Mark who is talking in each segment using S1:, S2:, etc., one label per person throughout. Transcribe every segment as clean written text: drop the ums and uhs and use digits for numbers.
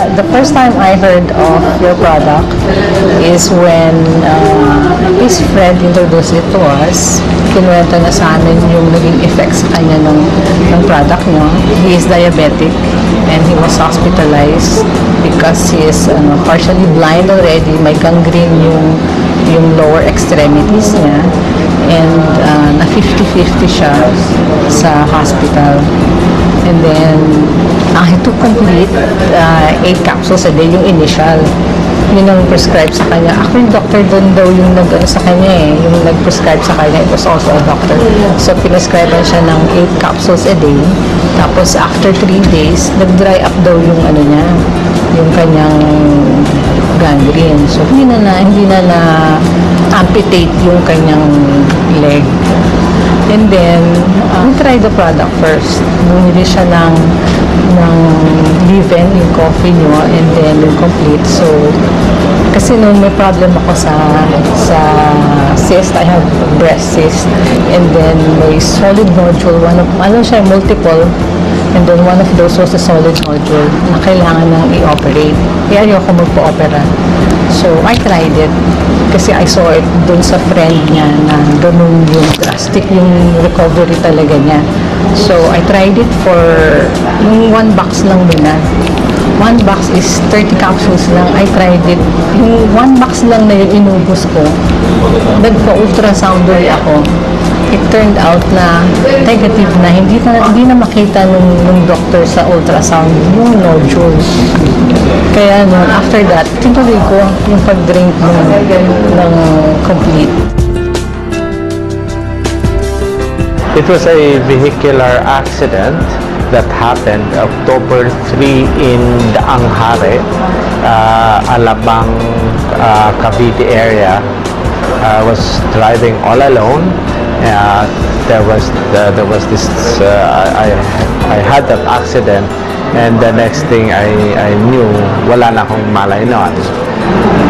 S1: The first time I heard of your product is when his friend introduced it to us. Kinuwento na sa amin yung naging effects sa kanya ng product nyo. He is diabetic and he was hospitalized because he is partially blind already. May gangrene yung lower extremities niya. And na 50-50 siya sa hospital. And then, he took complete 8 capsules a day, yung initial. Yun ang prescribe sa kanya. Ako yung doctor doon daw yung sa kanya yung nag-prescribe sa kanya. It was also a doctor. So, pinescribean siya ng 8 capsules a day. Tapos, after 3 days, nag-dry up daw yung niya, yung kanyang gangrene. So, hindi na amputate yung kanyang leg. And then, we tried the product first. Bumili siya ng leave-in, yung coffee nyo, and then yung complete. So, kasi nung may problem ako sa cyst, I have breast cyst, and then may solid nodule, multiple, and then one of those was a solid nodule na kailangan nang i-operate. Kaya ayoko magpo-opera. So, I tried it kasi I saw it dun sa friend niya na ganun yung drastic yung recovery talaga niya. So, I tried it for yung 1 box lang nila. 1 box is 30 capsules lang. I tried it. Yung 1 box lang na yung inubos ko, nagpa-ultrasound ulit ako. It turned out na negative na. Hindi na makita nung doctor sa ultrasound yung nodules. Kaya nun, after that, tinuloy ko yung pag-drink ng complete.
S2: It was a vehicular accident that happened October 3 in Daanghare, Alabang, Cavite area. I was driving all alone. There was this. I had that accident, and the next thing I knew, wala na akong malay noon.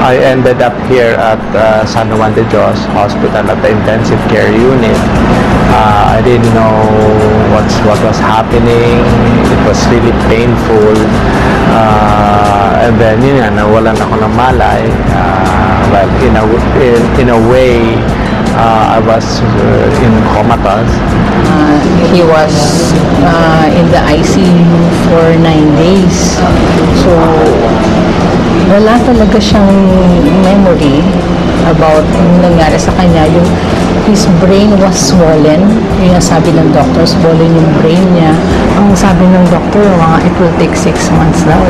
S2: I ended up here at San Juan de Dios Hospital at the intensive care unit. I didn't know what was happening. It was really painful. And then yun nga, nawalan ako ng malay. But in a way, I was in comatose.
S1: He was in the ICU for 9 days. So, wala talaga siyang memory about yung nangyari sa kanya. His brain was swollen. Yung sabi ng doctor, swollen yung brain niya. Ang sabi ng doctor, it will take 6 months daw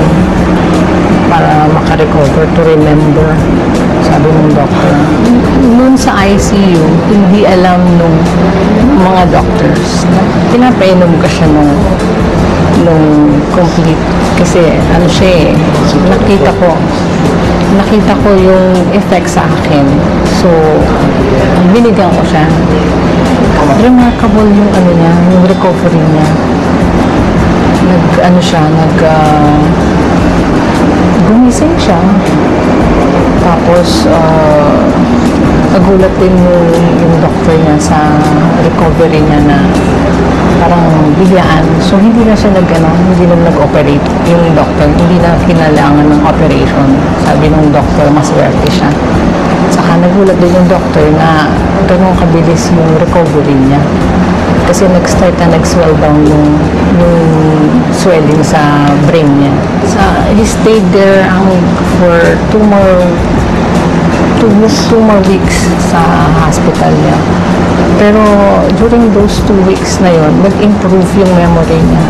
S1: para makarecover, to remember. Sabi ng doctor. Noon sa ICU, hindi alam nung mga doctors na pinapainom ka siya nung complete. Kasi siya nakita ko yung effect sa akin. So, binigyan ko siya. Remarkable yung yung recovery niya. Gumising siya. Tapos, nagulat din yung doctor niya sa recovery niya na parang biglaan. So, hindi na siya nag-operate. Yung doctor, hindi na kinailangan ng operation. Sabi ng doctor, maswerte siya. Saka nagulat din yung doctor na ganun kabilis yung recovery niya. Kasi nag-swell down yung swelling sa brain niya. He stayed there for 2 more weeks sa hospital niya. Pero during those 2 weeks na yon, nag-improve yung memory niya.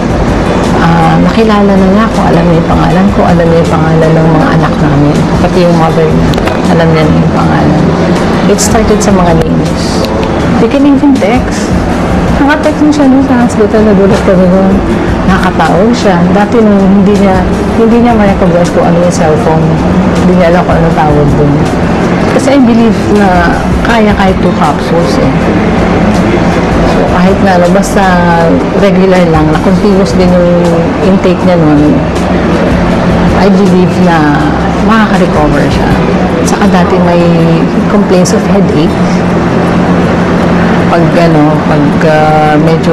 S1: Nakilala na niya ako, alam niya yung pangalan ko, alam niya yung pangalan ng mga anak namin, pati yung mother niya, alam niya yung pangalan. It started sa mga names. They can even text. Nakatext mo siya doon sa hospital, nagulat kami doon. Nakakatawag siya. Dati nung hindi niya ma-recognize kung ano yung cellphone. Hindi niya alam kung ano tawag doon. Kasi I believe na kaya kahit 2 capsules So, kahit na basta regular lang, na continuous din yung intake niya nun, I believe na makaka-recover siya. Saka dati may complaints of headache. Pag medyo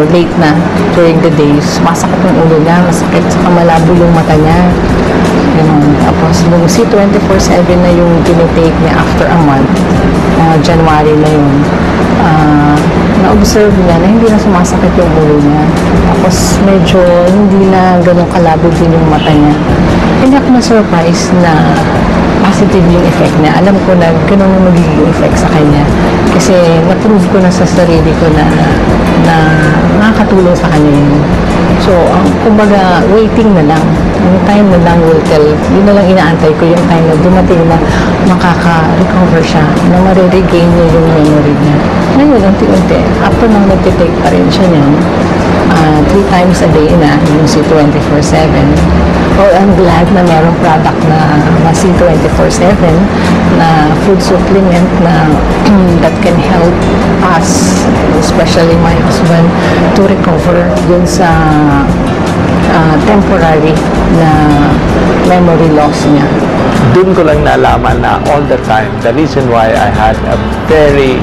S1: late na during the days, masakit yung ulo niya, masakit, saka malabo yung mata niya. Ganun. Tapos, nung C24/7 na yung tinitake niya after a month, January na yun, na-observe niya na hindi na sumasakit yung ulo niya. Tapos, medyo hindi na ganun kalabo din yung mata niya. Hindi ako na-surprise na positive yung effect niya. Alam ko na ganun yung magiging effect sa kanya. Kasi na-prove ko na sa sarili ko na nakakatulong sa kanya yun. So, kumbaga, waiting na lang. Yung time na lang will tell. Yun na lang inaantay ko, yung time na dumating na makaka-recover siya, na mariregain niya yung memory niya. Ngayon, unti-unti, after nang nagtitake pa rin siya niyan, 3 times a day na, yung C24/7. Oh, I'm glad na merong product na C24/7 na food supplement na that can help us, especially my husband, to recover dun sa temporary na memory loss niya.
S2: Doon ko lang nalaman na all the time, the reason why I had a very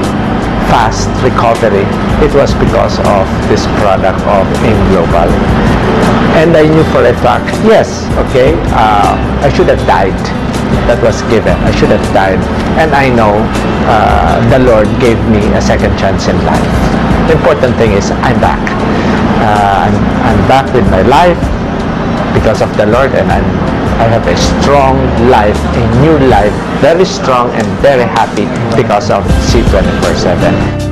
S2: fast recovery, it was because of this product of AIM Global. And I knew for a fact, yes, okay, I should have died. That was given. I should have died. And I know the Lord gave me a second chance in life. The important thing is I'm back. I'm back with my life because of the Lord, and I have a strong life, a new life, very strong and very happy because of C24/7.